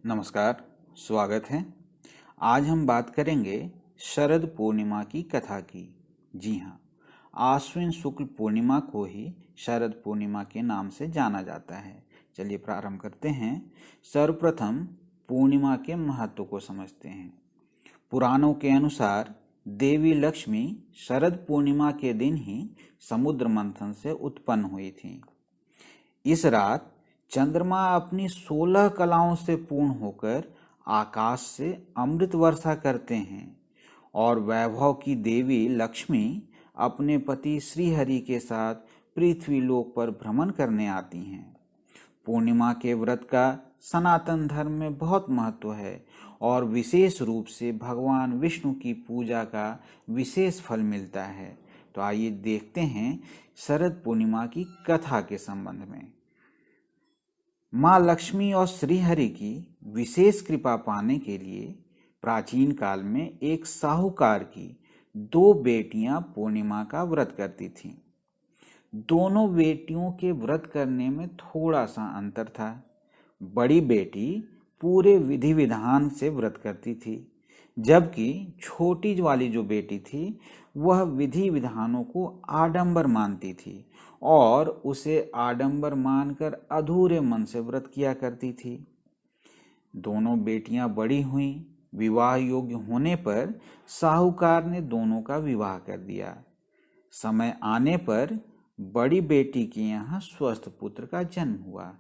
नमस्कार, स्वागत है। आज हम बात करेंगे शरद पूर्णिमा की कथा की। जी हाँ, आश्विन शुक्ल पूर्णिमा को ही शरद पूर्णिमा के नाम से जाना जाता है। चलिए प्रारंभ करते हैं। सर्वप्रथम पूर्णिमा के महत्व को समझते हैं। पुराणों के अनुसार देवी लक्ष्मी शरद पूर्णिमा के दिन ही समुद्र मंथन से उत्पन्न हुई थी। इस रात चंद्रमा अपनी 16 कलाओं से पूर्ण होकर आकाश से अमृत वर्षा करते हैं और वैभव की देवी लक्ष्मी अपने पति श्रीहरि के साथ पृथ्वी लोक पर भ्रमण करने आती हैं। पूर्णिमा के व्रत का सनातन धर्म में बहुत महत्व है और विशेष रूप से भगवान विष्णु की पूजा का विशेष फल मिलता है। तो आइए देखते हैं शरद पूर्णिमा की कथा के संबंध में। माँ लक्ष्मी और श्रीहरि की विशेष कृपा पाने के लिए प्राचीन काल में एक साहूकार की 2 बेटियां पूर्णिमा का व्रत करती थीं। दोनों बेटियों के व्रत करने में थोड़ा सा अंतर था। बड़ी बेटी पूरे विधि विधान से व्रत करती थी, जबकि छोटी वाली जो बेटी थी वह विधि विधानों को आडंबर मानती थी और उसे आडंबर मानकर अधूरे मन से व्रत किया करती थी। दोनों बेटियां बड़ी हुईं। विवाह योग्य होने पर साहूकार ने दोनों का विवाह कर दिया। समय आने पर बड़ी बेटी के यहाँ स्वस्थ पुत्र का जन्म हुआ।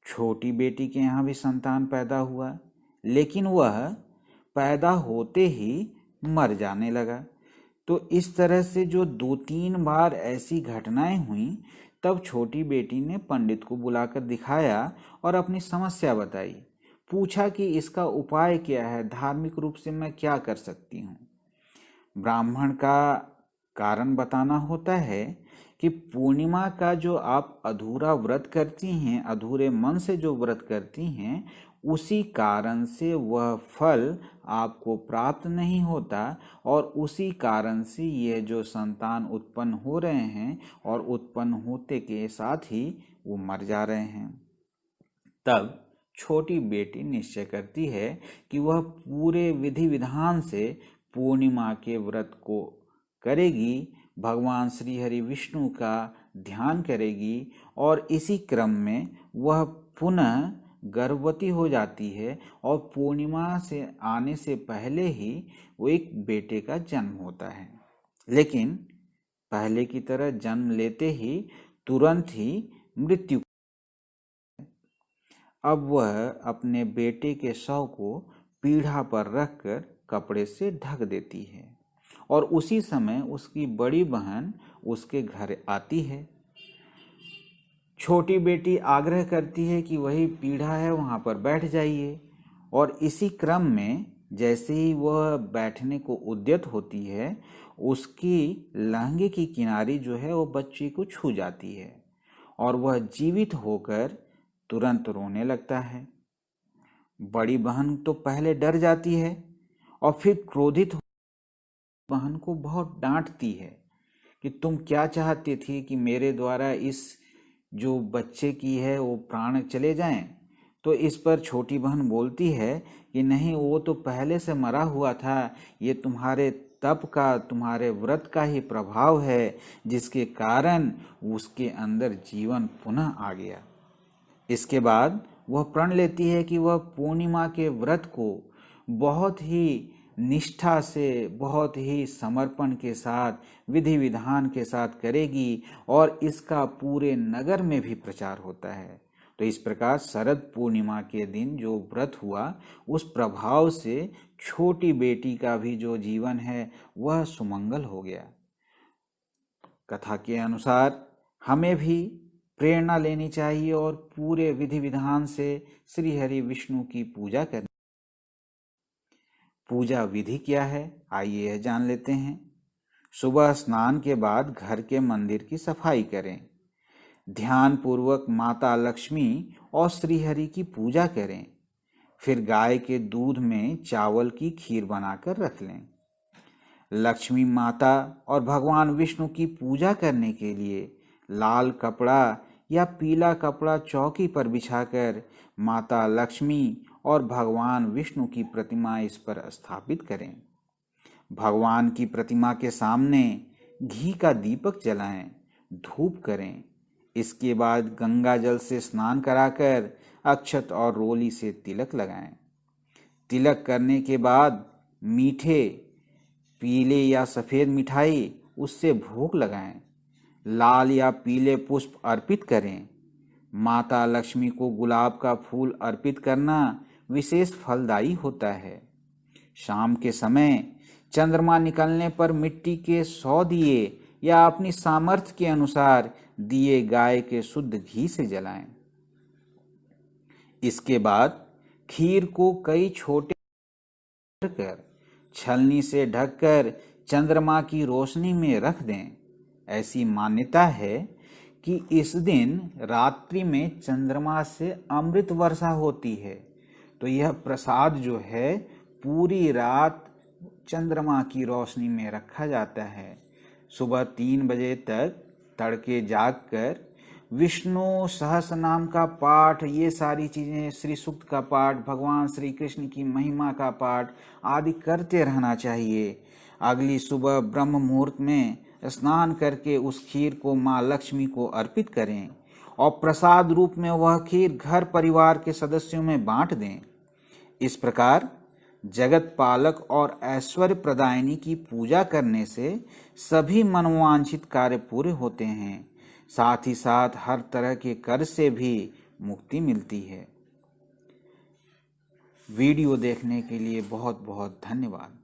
छोटी बेटी के यहाँ भी संतान पैदा हुआ, लेकिन वह पैदा होते ही मर जाने लगा। तो इस तरह से जो 2-3 बार ऐसी घटनाएं हुई, तब छोटी बेटी ने पंडित को बुलाकर दिखाया और अपनी समस्या बताई। पूछा कि इसका उपाय क्या है, धार्मिक रूप से मैं क्या कर सकती हूँ। ब्राह्मण का कारण बताना होता है कि पूर्णिमा का जो आप अधूरा व्रत करती हैं, अधूरे मन से जो व्रत करती हैं, उसी कारण से वह फल आपको प्राप्त नहीं होता और उसी कारण से ये जो संतान उत्पन्न हो रहे हैं और उत्पन्न होते के साथ ही वो मर जा रहे हैं। तब छोटी बेटी निश्चय करती है कि वह पूरे विधि विधान से पूर्णिमा के व्रत को करेगी, भगवान श्री हरि विष्णु का ध्यान करेगी और इसी क्रम में वह पुनः गर्भवती हो जाती है और पूर्णिमा से आने से पहले ही वो एक बेटे का जन्म होता है। लेकिन पहले की तरह जन्म लेते ही तुरंत ही मृत्यु। अब वह अपने बेटे के शव को पीढ़ा पर रखकर कपड़े से ढक देती है और उसी समय उसकी बड़ी बहन उसके घर आती है। छोटी बेटी आग्रह करती है कि वही पीढ़ा है, वहां पर बैठ जाइए, और इसी क्रम में जैसे ही वह बैठने को उद्यत होती है, उसकी लहंगे की किनारी जो है वो बच्ची को छू जाती है और वह जीवित होकर तुरंत रोने लगता है। बड़ी बहन तो पहले डर जाती है और फिर क्रोधित बहन को बहुत डांटती है कि तुम क्या चाहती थी कि मेरे द्वारा इस जो बच्चे की है वो प्राण चले जाएं। तो इस पर छोटी बहन बोलती है कि नहीं, वो तो पहले से मरा हुआ था, ये तुम्हारे तप का, तुम्हारे व्रत का ही प्रभाव है, जिसके कारण उसके अंदर जीवन पुनः आ गया। इसके बाद वह प्रण लेती है कि वह पूर्णिमा के व्रत को बहुत ही निष्ठा से, बहुत ही समर्पण के साथ, विधि विधान के साथ करेगी और इसका पूरे नगर में भी प्रचार होता है। तो इस प्रकार शरद पूर्णिमा के दिन जो व्रत हुआ, उस प्रभाव से छोटी बेटी का भी जो जीवन है वह सुमंगल हो गया। कथा के अनुसार हमें भी प्रेरणा लेनी चाहिए और पूरे विधि विधान से श्री हरि विष्णु की पूजा करनी। पूजा विधि क्या है, आइए यह जान लेते हैं। सुबह स्नान के बाद घर के मंदिर की सफाई करें। ध्यान पूर्वक माता लक्ष्मी और श्रीहरि की पूजा करें। फिर गाय के दूध में चावल की खीर बनाकर रख लें। लक्ष्मी माता और भगवान विष्णु की पूजा करने के लिए लाल कपड़ा या पीला कपड़ा चौकी पर बिछाकर माता लक्ष्मी और भगवान विष्णु की प्रतिमा इस पर स्थापित करें। भगवान की प्रतिमा के सामने घी का दीपक जलाएं, धूप करें। इसके बाद गंगा जल से स्नान कराकर अक्षत और रोली से तिलक लगाएं। तिलक करने के बाद मीठे, पीले या सफेद मिठाई उससे भोग लगाएं। लाल या पीले पुष्प अर्पित करें। माता लक्ष्मी को गुलाब का फूल अर्पित करना विशेष फलदायी होता है। शाम के समय चंद्रमा निकलने पर मिट्टी के 100 दिए या अपनी सामर्थ्य के अनुसार दिए गाय के शुद्ध घी से जलाएं। इसके बाद खीर को कई छोटे कर छलनी से ढककर चंद्रमा की रोशनी में रख दें। ऐसी मान्यता है कि इस दिन रात्रि में चंद्रमा से अमृत वर्षा होती है, तो यह प्रसाद जो है पूरी रात चंद्रमा की रोशनी में रखा जाता है। सुबह 3 बजे तक तड़के जागकर विष्णु सहस्र नाम का पाठ, ये सारी चीजें, श्री सूक्त का पाठ, भगवान श्री कृष्ण की महिमा का पाठ आदि करते रहना चाहिए। अगली सुबह ब्रह्म मुहूर्त में स्नान करके उस खीर को माँ लक्ष्मी को अर्पित करें और प्रसाद रूप में वह खीर घर परिवार के सदस्यों में बांट दें। इस प्रकार जगत पालक और ऐश्वर्य प्रदायिनी की पूजा करने से सभी मनोवांछित कार्य पूरे होते हैं। साथ ही साथ हर तरह के कर्ज से भी मुक्ति मिलती है। वीडियो देखने के लिए बहुत बहुत धन्यवाद।